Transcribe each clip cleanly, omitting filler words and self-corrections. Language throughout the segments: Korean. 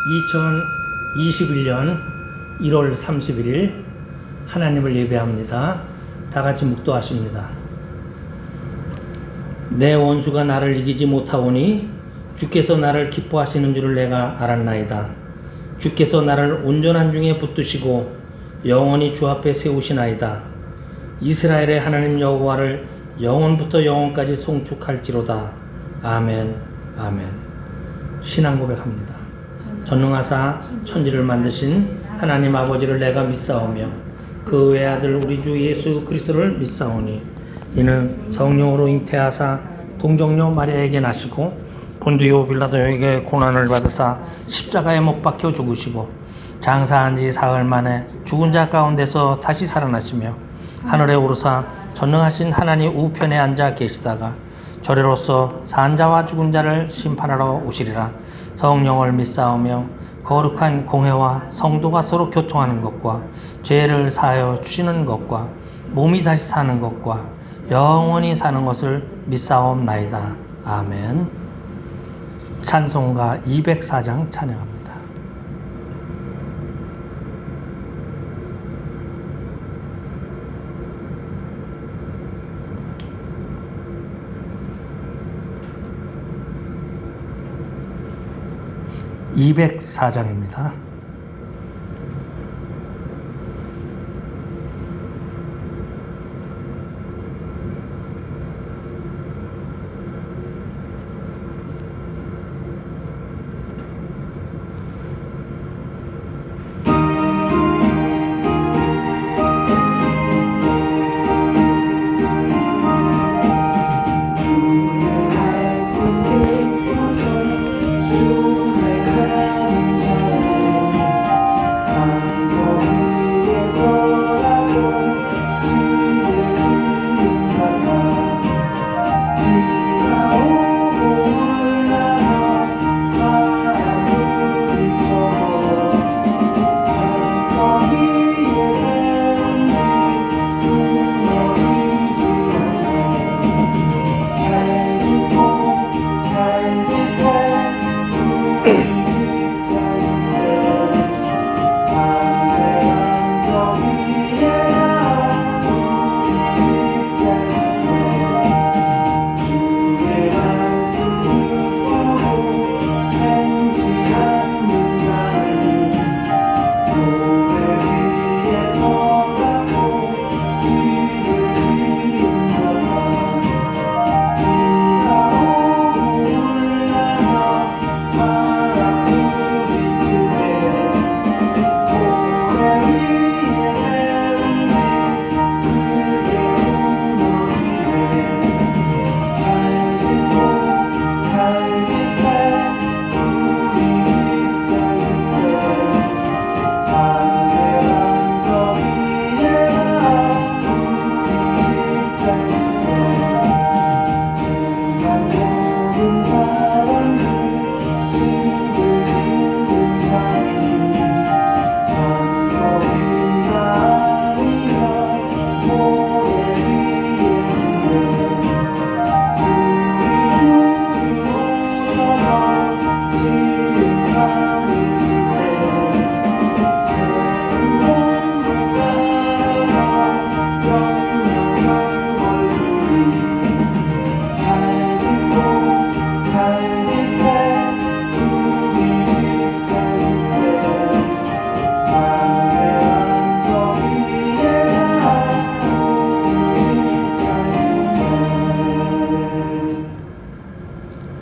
2021년 1월 31일 하나님을 예배합니다. 다 같이 묵도하십니다. 내 원수가 나를 이기지 못하오니 주께서 나를 기뻐하시는 줄을 내가 알았나이다. 주께서 나를 온전한 중에 붙드시고 영원히 주 앞에 세우시나이다. 이스라엘의 하나님 여호와를 영원부터 영원까지 송축할지로다. 아멘. 아멘. 신앙 고백합니다. 전능하사 천지를 만드신 하나님 아버지를 내가 믿사오며 그 외아들 우리 주 예수 그리스도를 믿사오니 이는 성령으로 잉태하사 동정녀 마리아에게 나시고 본디오 빌라도에게 고난을 받으사 십자가에 못 박혀 죽으시고 장사한 지 사흘 만에 죽은 자 가운데서 다시 살아나시며 하늘에 오르사 전능하신 하나님 우편에 앉아 계시다가 저리로서 산 자와 죽은 자를 심판하러 오시리라. 성령을 믿사오며 거룩한 공회와 성도가 서로 교통하는 것과 죄를 사하여 주시는 것과 몸이 다시 사는 것과 영원히 사는 것을 믿사옵나이다. 아멘. 찬송가 204장 찬양합니다. (204장입니다)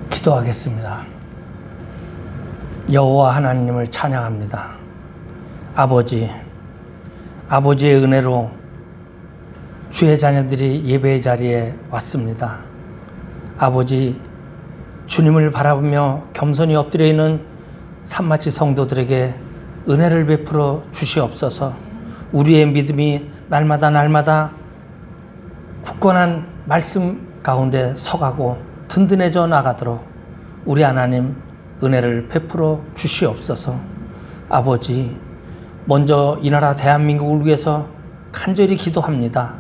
기도하겠습니다. 여호와 하나님을 찬양합니다. 아버지의 은혜로 주의 자녀들이 예배의 자리에 왔습니다. 아버지, 주님을 바라보며 겸손히 엎드려 있는 산마치 성도들에게 은혜를 베풀어 주시옵소서. 우리의 믿음이 날마다 굳건한 말씀 가운데 서가고 든든해져 나가도록 우리 하나님 은혜를 베풀어 주시옵소서. 아버지, 먼저 이 나라 대한민국을 위해서 간절히 기도합니다.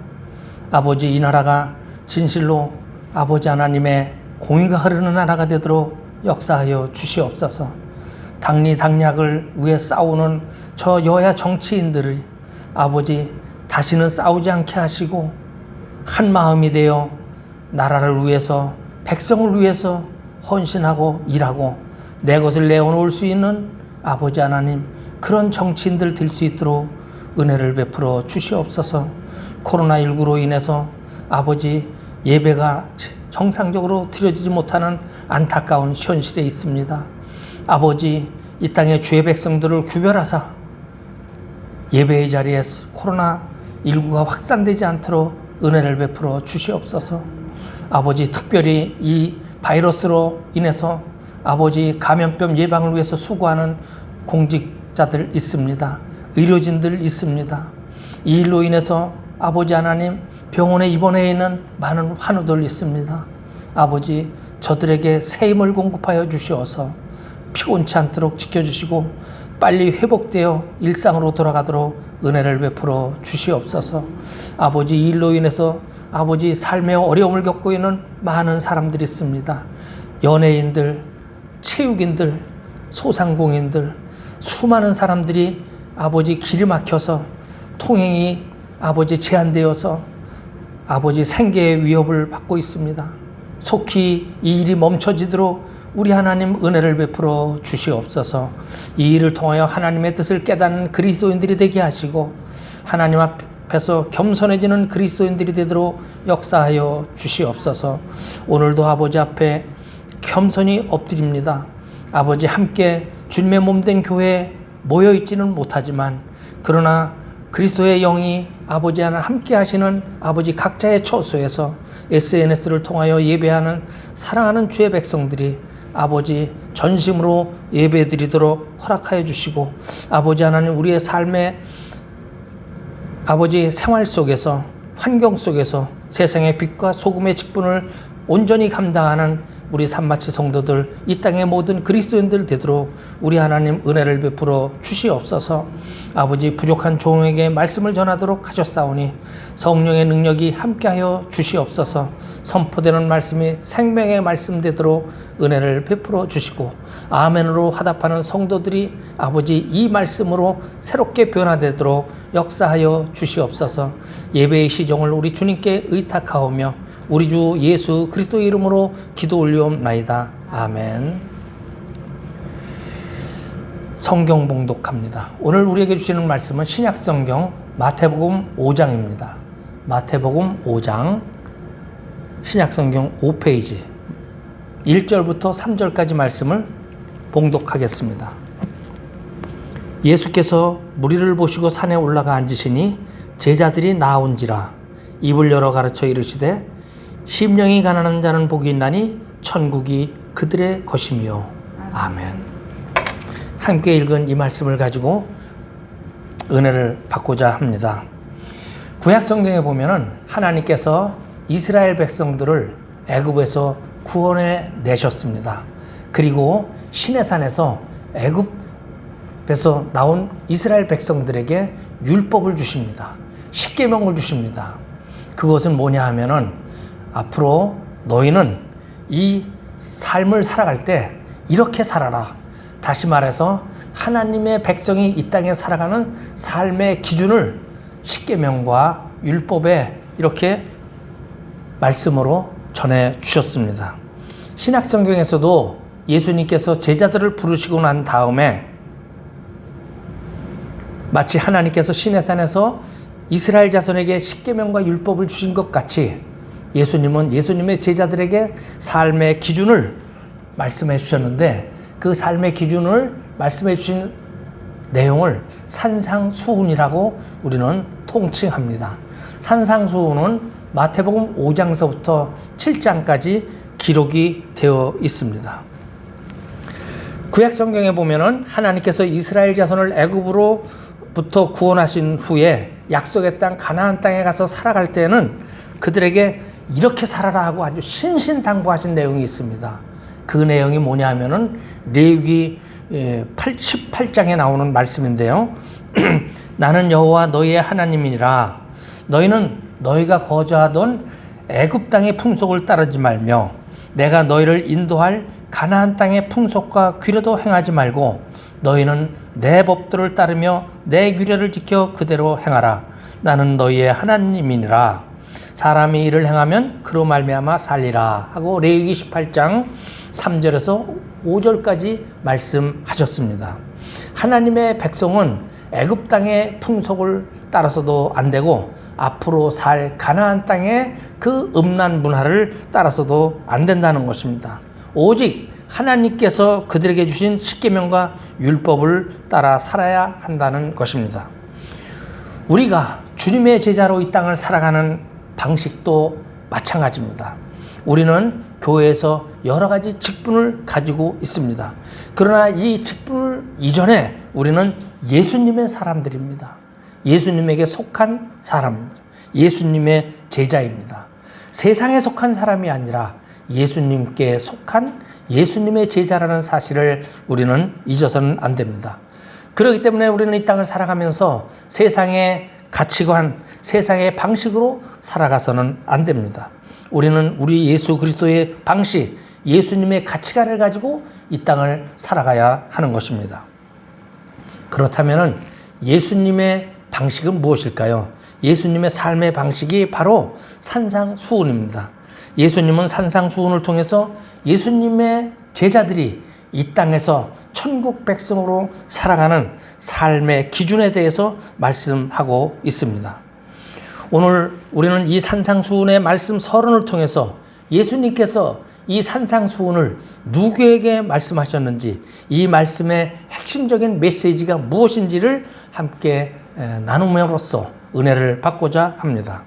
아버지, 이 나라가 진실로 아버지 하나님의 공의가 흐르는 나라가 되도록 역사하여 주시옵소서. 당리 당략을 위해 싸우는 저 여야 정치인들이 아버지 다시는 싸우지 않게 하시고 한 마음이 되어 나라를 위해서 백성을 위해서 헌신하고 일하고 내 것을 내어놓을 수 있는 아버지 하나님 그런 정치인들 될 수 있도록 은혜를 베풀어 주시옵소서. 코로나19로 인해서 아버지 예배가 정상적으로 드려지지 못하는 안타까운 현실에 있습니다. 아버지 이 땅의 주의 백성들을 구별하사 예배의 자리에 코로나19가 확산되지 않도록 은혜를 베풀어 주시옵소서. 아버지 특별히 이 바이러스로 인해서 아버지 감염병 예방을 위해서 수고하는 공직자들 있습니다. 의료진들 있습니다. 이 일로 인해서 아버지 하나님 병원에 입원해 있는 많은 환우들 있습니다. 아버지 저들에게 새 힘을 공급하여 주시어서 피곤치 않도록 지켜주시고 빨리 회복되어 일상으로 돌아가도록 은혜를 베풀어 주시옵소서. 아버지 이 일로 인해서 아버지 삶의 어려움을 겪고 있는 많은 사람들이 있습니다. 연예인들, 체육인들, 소상공인들 수많은 사람들이 아버지 길이 막혀서 통행이 아버지 제한되어서 아버지 생계의 위협을 받고 있습니다. 속히 이 일이 멈춰지도록 우리 하나님 은혜를 베풀어 주시옵소서. 이 일을 통하여 하나님의 뜻을 깨닫는 그리스도인들이 되게 하시고 하나님 앞에서 겸손해지는 그리스도인들이 되도록 역사하여 주시옵소서. 오늘도 아버지 앞에 겸손히 엎드립니다. 아버지 함께 주님의 몸된 교회에 모여있지는 못하지만 그러나 그리스도의 영이 아버지 하나 함께 하시는 아버지 각자의 처소에서 SNS를 통하여 예배하는 사랑하는 주의 백성들이 아버지 전심으로 예배드리도록 허락하여 주시고 아버지 하나님 우리의 삶의 아버지 생활 속에서 환경 속에서 세상의 빛과 소금의 직분을 온전히 감당하는 우리 산마치 성도들 이 땅의 모든 그리스도인들 되도록 우리 하나님 은혜를 베풀어 주시옵소서. 아버지 부족한 종에게 말씀을 전하도록 하셨사오니 성령의 능력이 함께하여 주시옵소서. 선포되는 말씀이 생명의 말씀 되도록 은혜를 베풀어 주시고 아멘으로 화답하는 성도들이 아버지 이 말씀으로 새롭게 변화되도록 역사하여 주시옵소서. 예배의 시종을 우리 주님께 의탁하오며 우리 주 예수 그리스도의 이름으로 기도 올리옵나이다. 아멘. 성경 봉독합니다. 오늘 우리에게 주시는 말씀은 신약성경 마태복음 5장입니다. 마태복음 5장 신약성경 5페이지 1절부터 3절까지 말씀을 봉독하겠습니다. 예수께서 무리를 보시고 산에 올라가 앉으시니 제자들이 나온지라 입을 열어 가르쳐 이르시되 심령이 가난한 자는 복이 있나니 천국이 그들의 것이며. 아멘. 함께 읽은 이 말씀을 가지고 은혜를 받고자 합니다. 구약 성경에 보면은 하나님께서 이스라엘 백성들을 애굽에서 구원해 내셨습니다. 그리고 시내산에서 애굽에서 나온 이스라엘 백성들에게 율법을 주십니다. 십계명을 주십니다. 그것은 뭐냐 하면은 앞으로 너희는 이 삶을 살아갈 때 이렇게 살아라. 다시 말해서 하나님의 백성이 이 땅에 살아가는 삶의 기준을 십계명과 율법에 이렇게 말씀으로 전해 주셨습니다. 신약 성경에서도 예수님께서 제자들을 부르시고 난 다음에 마치 하나님께서 시내산에서 이스라엘 자손에게 십계명과 율법을 주신 것 같이 예수님은 예수님의 제자들에게 삶의 기준을 말씀해 주셨는데 그 삶의 기준을 말씀해 주신 내용을 산상수훈이라고 우리는 통칭합니다. 산상수훈은 마태복음 5장서부터 7장까지 기록이 되어 있습니다. 구약 성경에 보면은 하나님께서 이스라엘 자손을 애굽으로부터 구원하신 후에 약속의 땅 가나안 땅에 가서 살아갈 때는 그들에게 이렇게 살아라 하고 아주 신신당부하신 내용이 있습니다. 그 내용이 뭐냐 하면은 레위기 18장에 나오는 말씀인데요. 나는 여호와 너희의 하나님이니라. 너희는 너희가 거주하던 애굽 땅의 풍속을 따르지 말며 내가 너희를 인도할 가나안 땅의 풍속과 규례도 행하지 말고 너희는 내 법도를 따르며 내 규례를 지켜 그대로 행하라. 나는 너희의 하나님이니라. 사람이 이를 행하면 그로 말미암아 살리라 하고 레위기 18장 3절에서 5절까지 말씀하셨습니다. 하나님의 백성은 애굽 땅의 풍속을 따라서도 안 되고 앞으로 살 가나안 땅의 그 음란 문화를 따라서도 안 된다는 것입니다. 오직 하나님께서 그들에게 주신 십계명과 율법을 따라 살아야 한다는 것입니다. 우리가 주님의 제자로 이 땅을 살아가는 방식도 마찬가지입니다. 우리는 교회에서 여러 가지 직분을 가지고 있습니다. 그러나 이 직분을 이전에 우리는 예수님의 사람들입니다. 예수님에게 속한 사람입니다. 예수님의 제자입니다. 세상에 속한 사람이 아니라 예수님께 속한 예수님의 제자라는 사실을 우리는 잊어서는 안 됩니다. 그렇기 때문에 우리는 이 땅을 살아가면서 세상의 가치관, 세상의 방식으로 살아가서는 안 됩니다. 우리는 우리 예수 그리스도의 방식, 예수님의 가치관을 가지고 이 땅을 살아가야 하는 것입니다. 그렇다면 예수님의 방식은 무엇일까요? 예수님의 삶의 방식이 바로 산상수훈입니다. 예수님은 산상수훈을 통해서 예수님의 제자들이 이 땅에서 천국 백성으로 살아가는 삶의 기준에 대해서 말씀하고 있습니다. 오늘 우리는 이 산상수훈의 말씀 서론을 통해서 예수님께서 이 산상수훈을 누구에게 말씀하셨는지, 이 말씀의 핵심적인 메시지가 무엇인지를 함께 나눔으로써 은혜를 받고자 합니다.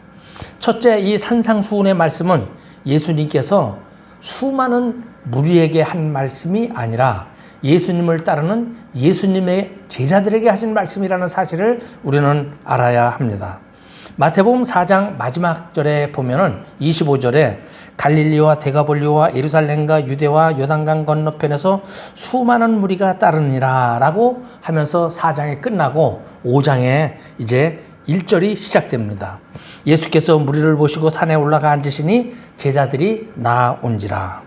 첫째, 이 산상수훈의 말씀은 예수님께서 수많은 무리에게 한 말씀이 아니라 예수님을 따르는 예수님의 제자들에게 하신 말씀이라는 사실을 우리는 알아야 합니다. 마태복음 4장 마지막 절에 보면은 25절에 갈릴리와 데가볼리와 예루살렘과 유대와 요단강 건너편에서 수많은 무리가 따르니라 라고 하면서 4장이 끝나고 5장에 이제 1절이 시작됩니다. 예수께서 무리를 보시고 산에 올라가 앉으시니 제자들이 나온지라.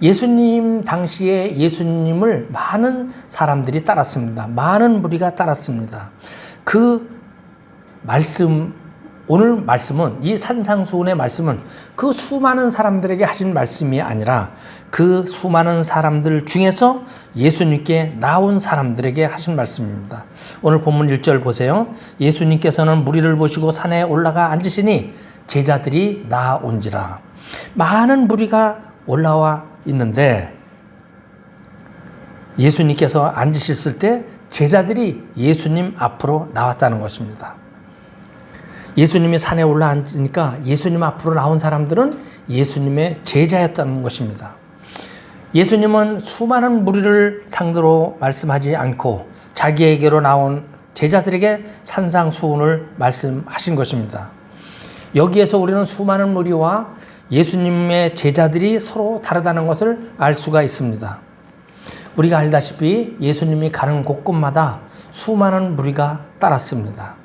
예수님 당시에 예수님을 많은 사람들이 따랐습니다. 많은 무리가 따랐습니다. 그 말씀, 오늘 말씀은, 이 산상수훈의 말씀은 그 수많은 사람들에게 하신 말씀이 아니라 그 수많은 사람들 중에서 예수님께 나온 사람들에게 하신 말씀입니다. 오늘 본문 1절 보세요. 예수님께서는 무리를 보시고 산에 올라가 앉으시니 제자들이 나온지라. 많은 무리가 올라와 있는데 예수님께서 앉으셨을 때 제자들이 예수님 앞으로 나왔다는 것입니다. 예수님이 산에 올라앉으니까 예수님 앞으로 나온 사람들은 예수님의 제자였다는 것입니다. 예수님은 수많은 무리를 상대로 말씀하지 않고 자기에게로 나온 제자들에게 산상수훈을 말씀하신 것입니다. 여기에서 우리는 수많은 무리와 예수님의 제자들이 서로 다르다는 것을 알 수가 있습니다. 우리가 알다시피 예수님이 가는 곳곳마다 수많은 무리가 따랐습니다.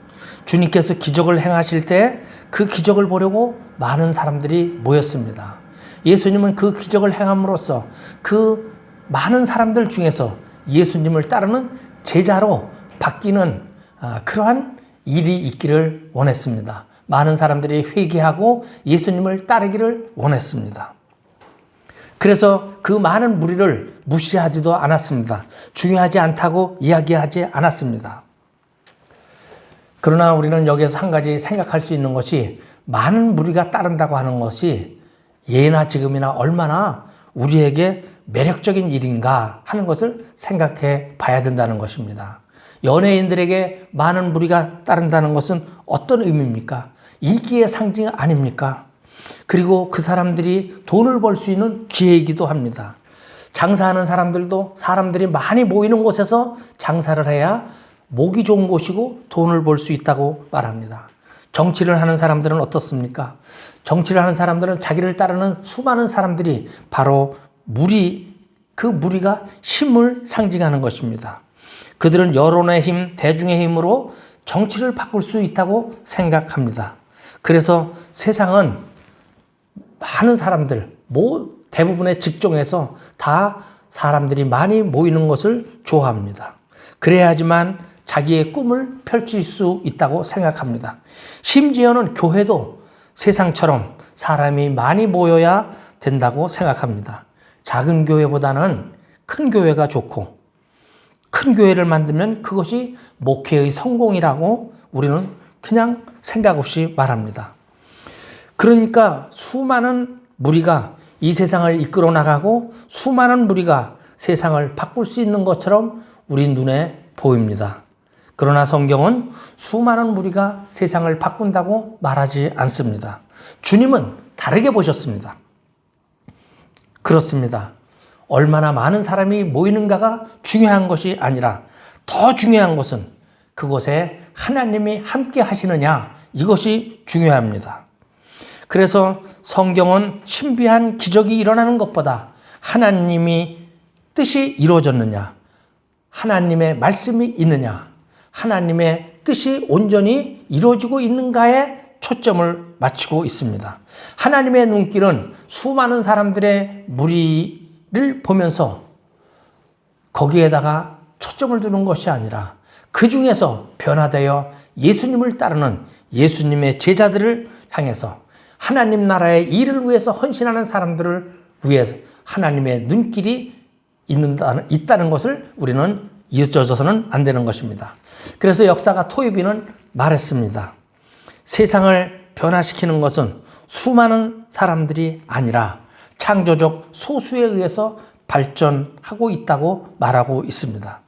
주님께서 기적을 행하실 때 그 기적을 보려고 많은 사람들이 모였습니다. 예수님은 그 기적을 행함으로써 그 많은 사람들 중에서 예수님을 따르는 제자로 바뀌는 그러한 일이 있기를 원했습니다. 많은 사람들이 회개하고 예수님을 따르기를 원했습니다. 그래서 그 많은 무리를 무시하지도 않았습니다. 중요하지 않다고 이야기하지 않았습니다. 그러나 우리는 여기에서 한 가지 생각할 수 있는 것이, 많은 무리가 따른다고 하는 것이 예나 지금이나 얼마나 우리에게 매력적인 일인가 하는 것을 생각해 봐야 된다는 것입니다. 연예인들에게 많은 무리가 따른다는 것은 어떤 의미입니까? 인기의 상징 아닙니까? 그리고 그 사람들이 돈을 벌 수 있는 기회이기도 합니다. 장사하는 사람들도 사람들이 많이 모이는 곳에서 장사를 해야 목이 좋은 곳이고 돈을 벌 수 있다고 말합니다. 정치를 하는 사람들은 어떻습니까? 정치를 하는 사람들은 자기를 따르는 수많은 사람들이 바로 그 무리가 힘을 상징하는 것입니다. 그들은 여론의 힘, 대중의 힘으로 정치를 바꿀 수 있다고 생각합니다. 그래서 세상은 많은 사람들, 대부분의 직종에서 다 사람들이 많이 모이는 것을 좋아합니다. 그래야지만 자기의 꿈을 펼칠 수 있다고 생각합니다. 심지어는 교회도 세상처럼 사람이 많이 모여야 된다고 생각합니다. 작은 교회보다는 큰 교회가 좋고 큰 교회를 만들면 그것이 목회의 성공이라고 우리는 그냥 생각 없이 말합니다. 그러니까 수많은 무리가 이 세상을 이끌어 나가고 수많은 무리가 세상을 바꿀 수 있는 것처럼 우리 눈에 보입니다. 그러나 성경은 수많은 무리가 세상을 바꾼다고 말하지 않습니다. 주님은 다르게 보셨습니다. 그렇습니다. 얼마나 많은 사람이 모이는가가 중요한 것이 아니라 더 중요한 것은 그곳에 하나님이 함께 하시느냐, 이것이 중요합니다. 그래서 성경은 신비한 기적이 일어나는 것보다 하나님이 뜻이 이루어졌느냐, 하나님의 말씀이 있느냐, 하나님의 뜻이 온전히 이루어지고 있는가에 초점을 맞추고 있습니다. 하나님의 눈길은 수많은 사람들의 무리를 보면서 거기에다가 초점을 두는 것이 아니라 그 중에서 변화되어 예수님을 따르는 예수님의 제자들을 향해서 하나님 나라의 일을 위해서 헌신하는 사람들을 위해서 하나님의 눈길이 있다는 것을 우리는 잊어서는 안 되는 것입니다. 그래서 역사가 토요비는 말했습니다. 세상을 변화시키는 것은 수많은 사람들이 아니라 창조적 소수에 의해서 발전하고 있다고 말하고 있습니다.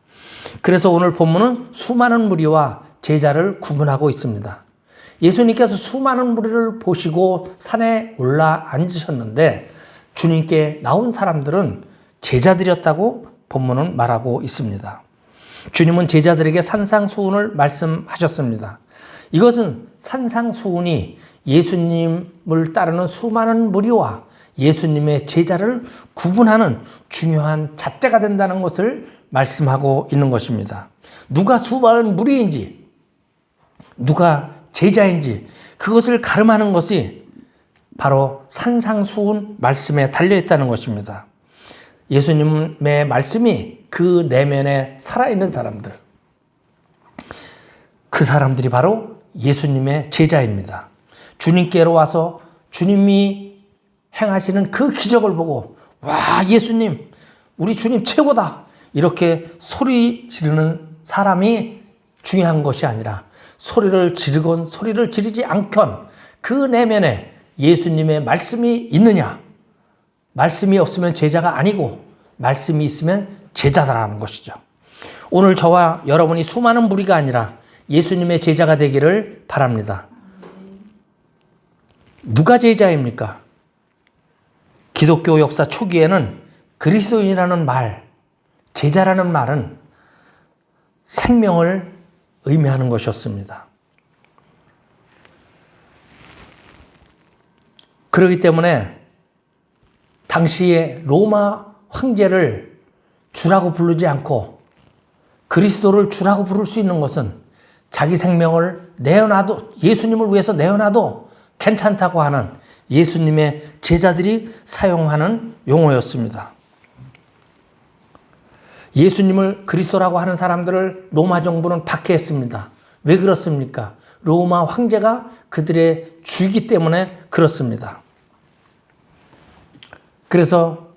그래서 오늘 본문은 수많은 무리와 제자를 구분하고 있습니다. 예수님께서 수많은 무리를 보시고 산에 올라 앉으셨는데 주님께 나온 사람들은 제자들이었다고 본문은 말하고 있습니다. 주님은 제자들에게 산상수훈을 말씀하셨습니다. 이것은 산상수훈이 예수님을 따르는 수많은 무리와 예수님의 제자를 구분하는 중요한 잣대가 된다는 것을 말씀하고 있는 것입니다. 누가 수많은 무리인지, 누가 제자인지 그것을 가름하는 것이 바로 산상수훈 말씀에 달려있다는 것입니다. 예수님의 말씀이 그 내면에 살아있는 사람들, 그 사람들이 바로 예수님의 제자입니다. 주님께로 와서 주님이 행하시는 그 기적을 보고 와, 예수님, 우리 주님 최고다, 이렇게 소리 지르는 사람이 중요한 것이 아니라 소리를 지르건 소리를 지르지 않건 그 내면에 예수님의 말씀이 있느냐, 말씀이 없으면 제자가 아니고 말씀이 있으면 제자다라는 것이죠. 오늘 저와 여러분이 수많은 무리가 아니라 예수님의 제자가 되기를 바랍니다. 누가 제자입니까? 기독교 역사 초기에는 그리스도인이라는 말, 제자라는 말은 생명을 의미하는 것이었습니다. 그렇기 때문에 당시에 로마 황제를 주라고 부르지 않고 그리스도를 주라고 부를 수 있는 것은 자기 생명을 내어놔도, 예수님을 위해서 내어놔도 괜찮다고 하는 예수님의 제자들이 사용하는 용어였습니다. 예수님을 그리스도라고 하는 사람들을 로마 정부는 박해했습니다. 왜 그렇습니까? 로마 황제가 그들의 주이기 때문에 그렇습니다. 그래서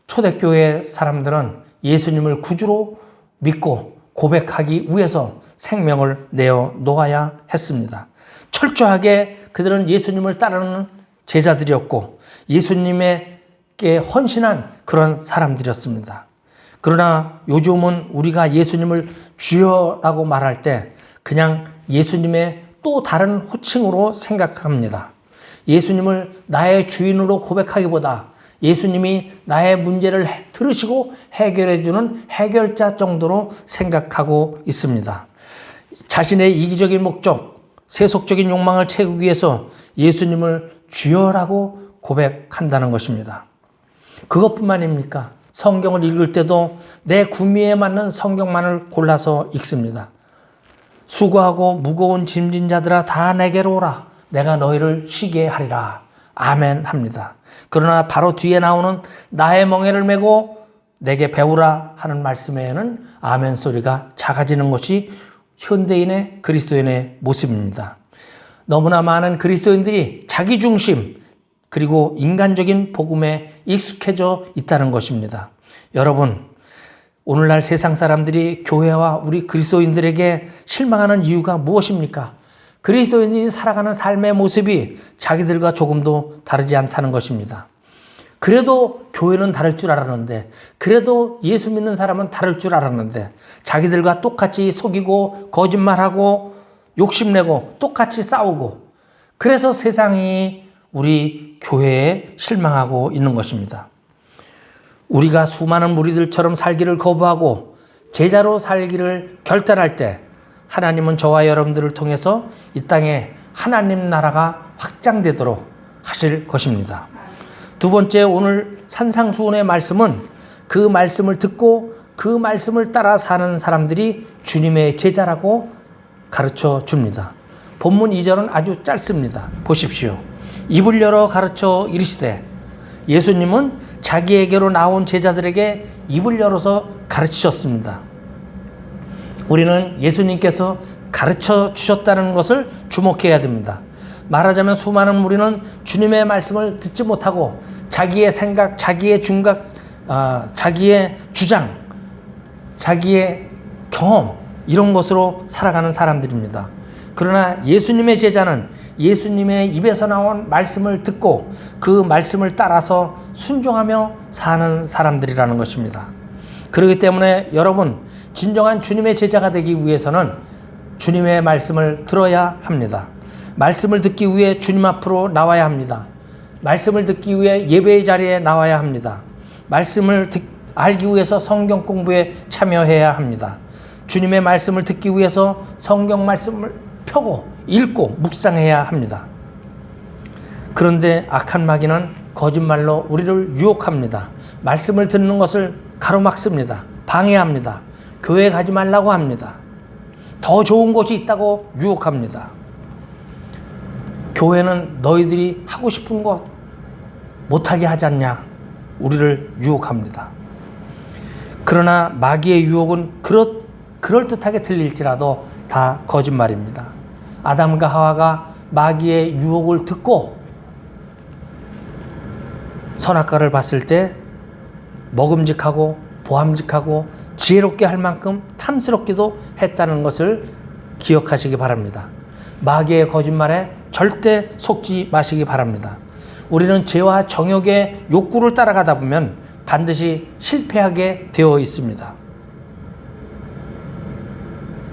초대교회 사람들은 예수님을 구주로 믿고 고백하기 위해서 생명을 내어 놓아야 했습니다. 철저하게 그들은 예수님을 따르는 제자들이었고 예수님에게 헌신한 그런 사람들이었습니다. 그러나 요즘은 우리가 예수님을 주여라고 말할 때 그냥 예수님의 또 다른 호칭으로 생각합니다. 예수님을 나의 주인으로 고백하기보다 예수님이 나의 문제를 들으시고 해결해 주는 해결자 정도로 생각하고 있습니다. 자신의 이기적인 목적, 세속적인 욕망을 채우기 위해서 예수님을 주여라고 고백한다는 것입니다. 그것뿐만입니까? 성경을 읽을 때도 내 구미에 맞는 성경만을 골라서 읽습니다. 수고하고 무거운 짐진 자들아 다 내게로 오라. 내가 너희를 쉬게 하리라. 아멘 합니다. 그러나 바로 뒤에 나오는 나의 멍에를 메고 내게 배우라 하는 말씀에는 아멘 소리가 작아지는 것이 현대인의 그리스도인의 모습입니다. 너무나 많은 그리스도인들이 자기 중심 그리고 인간적인 복음에 익숙해져 있다는 것입니다. 여러분, 오늘날 세상 사람들이 교회와 우리 그리스도인들에게 실망하는 이유가 무엇입니까? 그리스도인들이 살아가는 삶의 모습이 자기들과 조금도 다르지 않다는 것입니다. 그래도 교회는 다를 줄 알았는데, 그래도 예수 믿는 사람은 다를 줄 알았는데, 자기들과 똑같이 속이고 거짓말하고 욕심내고 똑같이 싸우고, 그래서 세상이 우리 교회에 실망하고 있는 것입니다. 우리가 수많은 무리들처럼 살기를 거부하고 제자로 살기를 결단할 때 하나님은 저와 여러분들을 통해서 이 땅에 하나님 나라가 확장되도록 하실 것입니다. 두 번째, 오늘 산상수훈의 말씀은 그 말씀을 듣고 그 말씀을 따라 사는 사람들이 주님의 제자라고 가르쳐 줍니다. 본문 2절은 아주 짧습니다. 보십시오. 입을 열어 가르쳐 이르시되, 예수님은 자기에게로 나온 제자들에게 입을 열어서 가르치셨습니다. 우리는 예수님께서 가르쳐 주셨다는 것을 주목해야 됩니다. 말하자면 수많은 무리는 주님의 말씀을 듣지 못하고 자기의 생각, 자기의 중각, 자기의 주장, 자기의 경험 이런 것으로 살아가는 사람들입니다. 그러나 예수님의 제자는 예수님의 입에서 나온 말씀을 듣고 그 말씀을 따라서 순종하며 사는 사람들이라는 것입니다. 그렇기 때문에 여러분, 진정한 주님의 제자가 되기 위해서는 주님의 말씀을 들어야 합니다. 말씀을 듣기 위해 주님 앞으로 나와야 합니다. 말씀을 듣기 위해 예배의 자리에 나와야 합니다. 말씀을 알기 위해서 성경 공부에 참여해야 합니다. 주님의 말씀을 듣기 위해서 성경 말씀을 펴고 읽고 묵상해야 합니다. 그런데 악한 마귀는 거짓말로 우리를 유혹합니다. 말씀을 듣는 것을 가로막습니다. 방해합니다. 교회 가지 말라고 합니다. 더 좋은 곳이 있다고 유혹합니다. 교회는 너희들이 하고 싶은 것 못하게 하지 않냐, 우리를 유혹합니다. 그러나 마귀의 유혹은 그럴듯하게 들릴지라도 다 거짓말입니다. 아담과 하와가 마귀의 유혹을 듣고 선악과를 봤을 때 먹음직하고 보암직하고 지혜롭게 할 만큼 탐스럽기도 했다는 것을 기억하시기 바랍니다. 마귀의 거짓말에 절대 속지 마시기 바랍니다. 우리는 죄와 정욕의 욕구를 따라가다 보면 반드시 실패하게 되어 있습니다.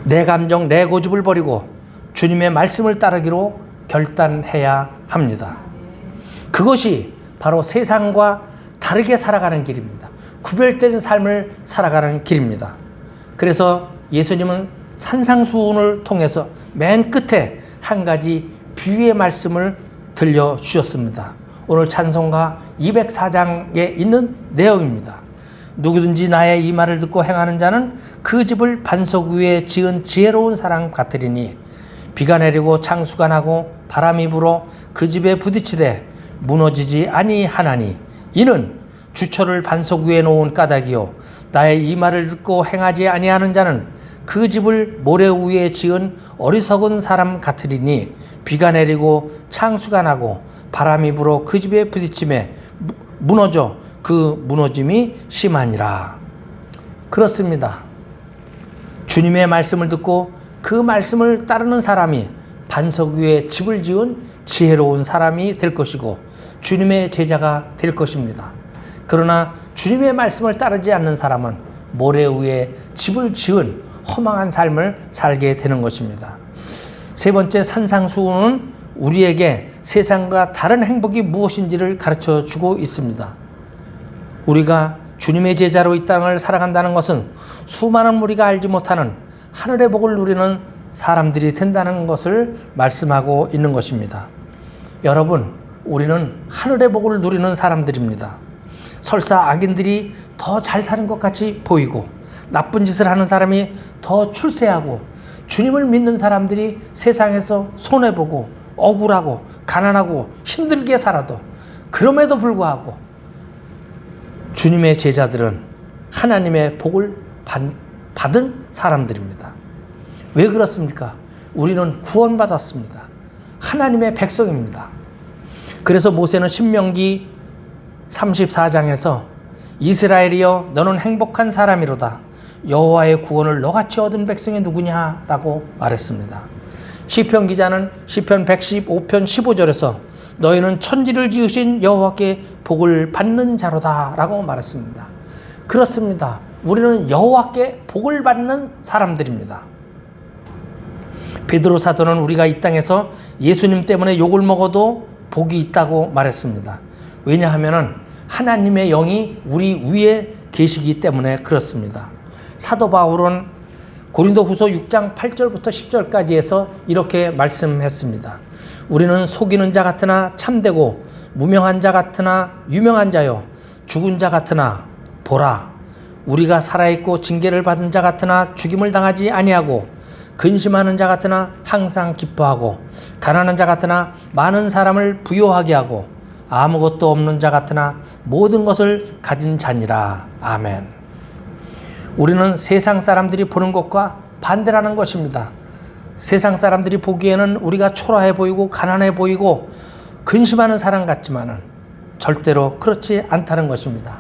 내 감정, 내 고집을 버리고 주님의 말씀을 따르기로 결단해야 합니다. 그것이 바로 세상과 다르게 살아가는 길입니다. 구별된 삶을 살아가는 길입니다. 그래서 예수님은 산상수훈을 통해서 맨 끝에 한 가지 비유의 말씀을 들려주셨습니다. 오늘 찬송가 204장에 있는 내용입니다. 누구든지 나의 이 말을 듣고 행하는 자는 그 집을 반석 위에 지은 지혜로운 사람 같으리니 비가 내리고 창수가 나고 바람이 불어 그 집에 부딪히되 무너지지 아니하나니 이는 주철을 반석 위에 놓은 까닭이요 나의 이 말을 듣고 행하지 아니하는 자는 그 집을 모래 위에 지은 어리석은 사람 같으리니 비가 내리고 창수가 나고 바람이 불어 그 집에 부딪힘에 무너져 그 무너짐이 심하니라. 그렇습니다. 주님의 말씀을 듣고 그 말씀을 따르는 사람이 반석 위에 집을 지은 지혜로운 사람이 될 것이고 주님의 제자가 될 것입니다. 그러나 주님의 말씀을 따르지 않는 사람은 모래 위에 집을 지은 허망한 삶을 살게 되는 것입니다. 세 번째, 산상수훈은 우리에게 세상과 다른 행복이 무엇인지를 가르쳐 주고 있습니다. 우리가 주님의 제자로 이 땅을 살아간다는 것은 수많은 무리가 알지 못하는 하늘의 복을 누리는 사람들이 된다는 것을 말씀하고 있는 것입니다. 여러분, 우리는 하늘의 복을 누리는 사람들입니다. 설사 악인들이 더 잘 사는 것 같이 보이고 나쁜 짓을 하는 사람이 더 출세하고 주님을 믿는 사람들이 세상에서 손해보고 억울하고 가난하고 힘들게 살아도 그럼에도 불구하고 주님의 제자들은 하나님의 복을 받은 사람들입니다. 왜 그렇습니까? 우리는 구원받았습니다. 하나님의 백성입니다. 그래서 모세는 신명기 34장에서 이스라엘이여 너는 행복한 사람이로다. 여호와의 구원을 너같이 얻은 백성이 누구냐라고 말했습니다. 시편 기자는 시편 115편 15절에서 너희는 천지를 지으신 여호와께 복을 받는 자로다라고 말했습니다. 그렇습니다. 우리는 여호와께 복을 받는 사람들입니다. 베드로 사도는 우리가 이 땅에서 예수님 때문에 욕을 먹어도 복이 있다고 말했습니다. 왜냐하면 하나님의 영이 우리 위에 계시기 때문에 그렇습니다. 사도 바울은 고린도후서 6장 8절부터 10절까지 해서 이렇게 말씀했습니다. 우리는 속이는 자 같으나 참되고 무명한 자 같으나 유명한 자요 죽은 자 같으나 보라 우리가 살아있고 징계를 받은 자 같으나 죽임을 당하지 아니하고 근심하는 자 같으나 항상 기뻐하고 가난한 자 같으나 많은 사람을 부요하게 하고 아무것도 없는 자 같으나 모든 것을 가진 자니라. 아멘. 우리는 세상 사람들이 보는 것과 반대라는 것입니다. 세상 사람들이 보기에는 우리가 초라해 보이고 가난해 보이고 근심하는 사람 같지만은 절대로 그렇지 않다는 것입니다.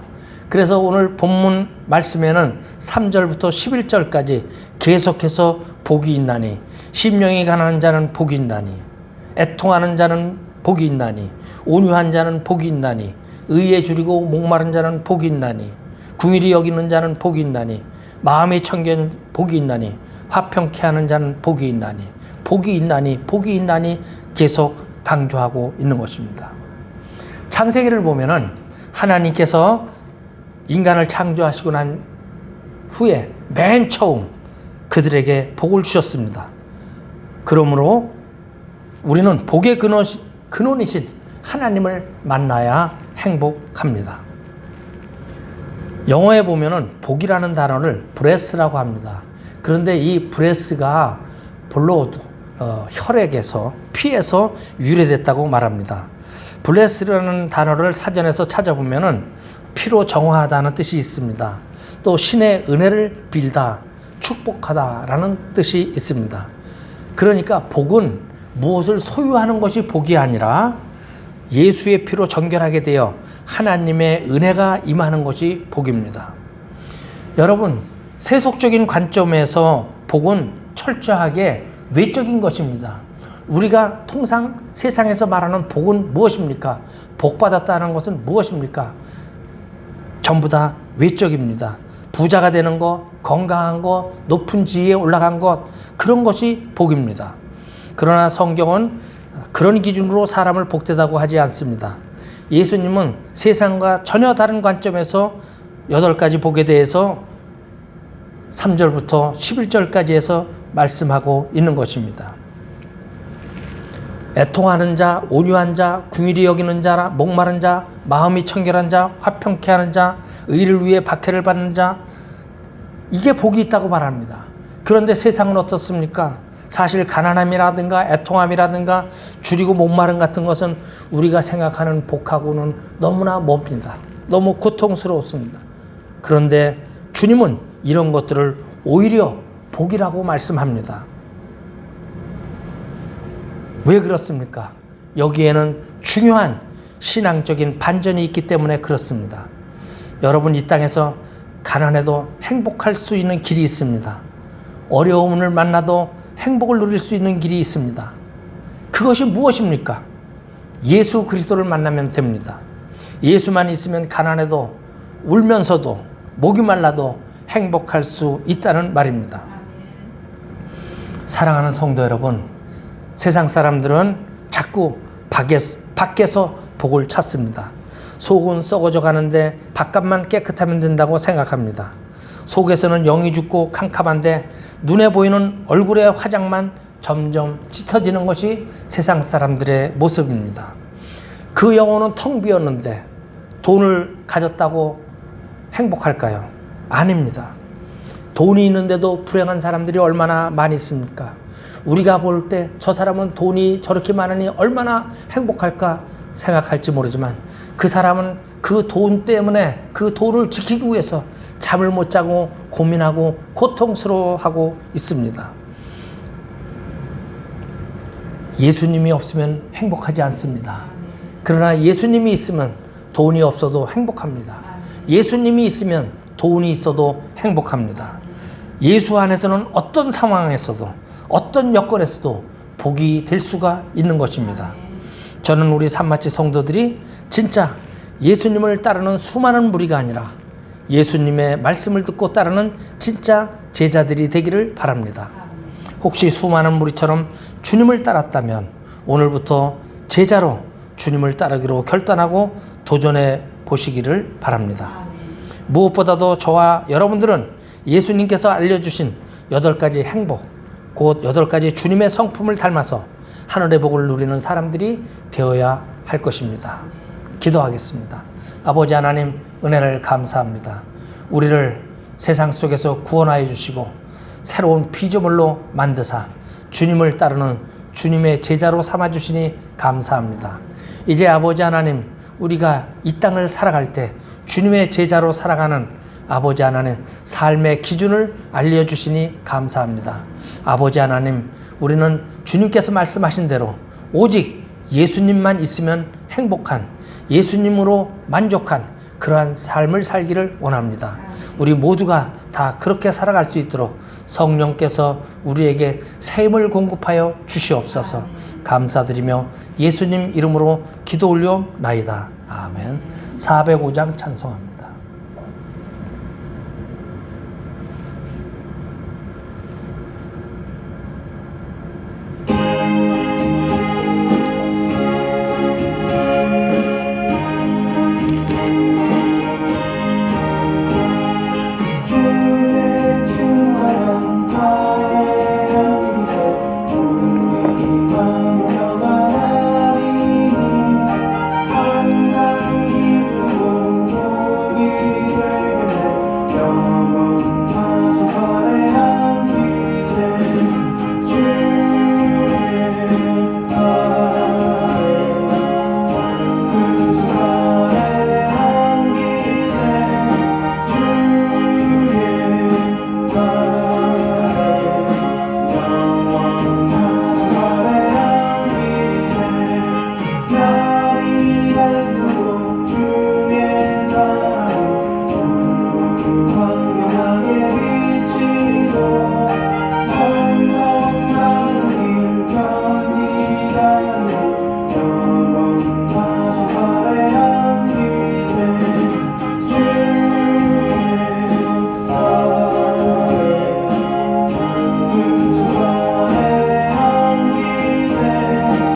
그래서 오늘 본문 말씀에는 3절부터 11절까지 계속해서 복이 있나니 심령이 가난한 자는 복이 있나니 애통하는 자는 복이 있나니 온유한 자는 복이 있나니 의에 줄이고 목마른 자는 복이 있나니 궁일이 여기는 자는 복이 있나니 마음이 청결한 복이 있나니 화평케 하는 자는 복이 있나니 복이 있나니 복이 있나니 계속 강조하고 있는 것입니다. 창세기를 보면은 하나님께서 인간을 창조하시고 난 후에 맨 처음 그들에게 복을 주셨습니다. 그러므로 우리는 복의 근원이신 하나님을 만나야 행복합니다. 영어에 보면은 복이라는 단어를 브레스라고 합니다. 그런데 이 브레스가 블로드, 혈액에서 피에서 유래됐다고 말합니다. 블레스라는 단어를 사전에서 찾아보면은 피로 정화하다는 뜻이 있습니다. 또 신의 은혜를 빌다, 축복하다라는 뜻이 있습니다. 그러니까 복은 무엇을 소유하는 것이 복이 아니라 예수의 피로 정결하게 되어 하나님의 은혜가 임하는 것이 복입니다. 여러분, 세속적인 관점에서 복은 철저하게 외적인 것입니다. 우리가 통상 세상에서 말하는 복은 무엇입니까? 복받았다는 것은 무엇입니까? 전부 다 외적입니다. 부자가 되는 것, 건강한 것, 높은 지위에 올라간 것, 그런 것이 복입니다. 그러나 성경은 그런 기준으로 사람을 복되다고 하지 않습니다. 예수님은 세상과 전혀 다른 관점에서 8가지 복에 대해서 3절부터 11절까지 해서 말씀하고 있는 것입니다. 애통하는 자, 온유한 자, 궁일이 여기는 자, 목마른 자, 마음이 청결한 자, 화평케 하는 자, 의를 위해 박해를 받는 자, 이게 복이 있다고 말합니다. 그런데 세상은 어떻습니까? 사실 가난함이라든가 애통함이라든가 줄이고 목마름 같은 것은 우리가 생각하는 복하고는 너무나 멉니다. 너무 고통스러웠습니다. 그런데 주님은 이런 것들을 오히려 복이라고 말씀합니다. 왜 그렇습니까? 여기에는 중요한 신앙적인 반전이 있기 때문에 그렇습니다. 여러분, 이 땅에서 가난해도 행복할 수 있는 길이 있습니다. 어려움을 만나도 행복을 누릴 수 있는 길이 있습니다. 그것이 무엇입니까? 예수 그리스도를 만나면 됩니다. 예수만 있으면 가난해도 울면서도 목이 말라도 행복할 수 있다는 말입니다. 사랑하는 성도 여러분, 세상 사람들은 자꾸 밖에서 복을 찾습니다. 속은 썩어져 가는데 바깥만 깨끗하면 된다고 생각합니다. 속에서는 영이 죽고 캄캄한데 눈에 보이는 얼굴의 화장만 점점 짙어지는 것이 세상 사람들의 모습입니다. 그 영혼은 텅 비었는데 돈을 가졌다고 행복할까요? 아닙니다. 돈이 있는데도 불행한 사람들이 얼마나 많이 있습니까? 우리가 볼 때 저 사람은 돈이 저렇게 많으니 얼마나 행복할까 생각할지 모르지만 그 사람은 그 돈 때문에 그 돈을 지키기 위해서 잠을 못 자고 고민하고 고통스러워하고 있습니다. 예수님이 없으면 행복하지 않습니다. 그러나 예수님이 있으면 돈이 없어도 행복합니다. 예수님이 있으면 돈이 있어도 행복합니다. 예수 안에서는 어떤 상황에서도 어떤 여건에서도 복이 될 수가 있는 것입니다. 저는 우리 산마치 성도들이 진짜 예수님을 따르는 수많은 무리가 아니라 예수님의 말씀을 듣고 따르는 진짜 제자들이 되기를 바랍니다. 혹시 수많은 무리처럼 주님을 따랐다면 오늘부터 제자로 주님을 따르기로 결단하고 도전해 보시기를 바랍니다. 무엇보다도 저와 여러분들은 예수님께서 알려주신 8가지 행복, 곧 8가지 주님의 성품을 닮아서 하늘의 복을 누리는 사람들이 되어야 할 것입니다. 기도하겠습니다. 아버지 하나님, 은혜를 감사합니다. 우리를 세상 속에서 구원하여 주시고 새로운 피조물로 만드사 주님을 따르는 주님의 제자로 삼아주시니 감사합니다. 이제 아버지 하나님, 우리가 이 땅을 살아갈 때 주님의 제자로 살아가는 아버지 하나님 삶의 기준을 알려주시니 감사합니다. 아버지 하나님, 우리는 주님께서 말씀하신 대로 오직 예수님만 있으면 행복한, 예수님으로 만족한 그러한 삶을 살기를 원합니다. 우리 모두가 다 그렇게 살아갈 수 있도록 성령께서 우리에게 새 힘을 공급하여 주시옵소서. 감사드리며 예수님 이름으로 기도 올려나이다. 아멘. 405장 찬송합니다.